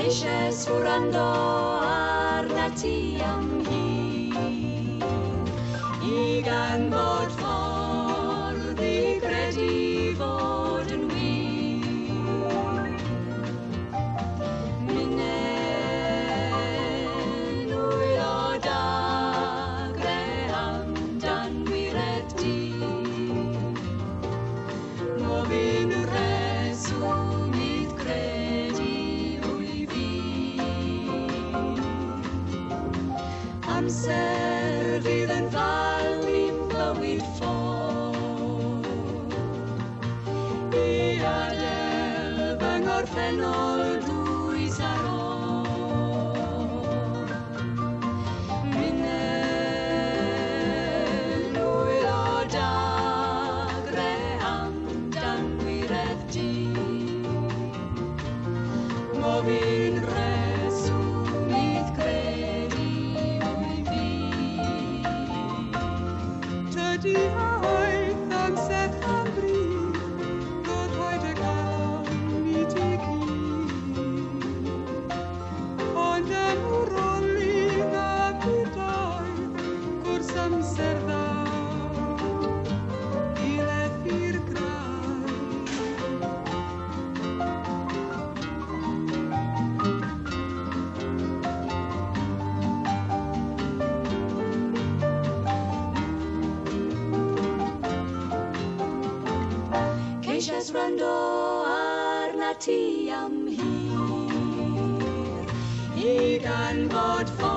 Ceisiais wrando arna ti am hir I ganfod ffordd I credu fod yn wir Minnen wyl o dagre amdan wired di Mo fi'n reswm idd credu Amser fydd yn fawr i'n bywyd ffôr I adael fy ngorffennol dwys ar ôl Minnen wyl o dagre amdan wiredd di Mo fi'n reswm idd credu Dydy aeth amser amryw, roedd rhaid y galon I ti gyd. Ond am wroli na bydau, gwrs amser dda, I lethu'r graig. Ceisiais wrando arna ti am hir I ganfod ffordd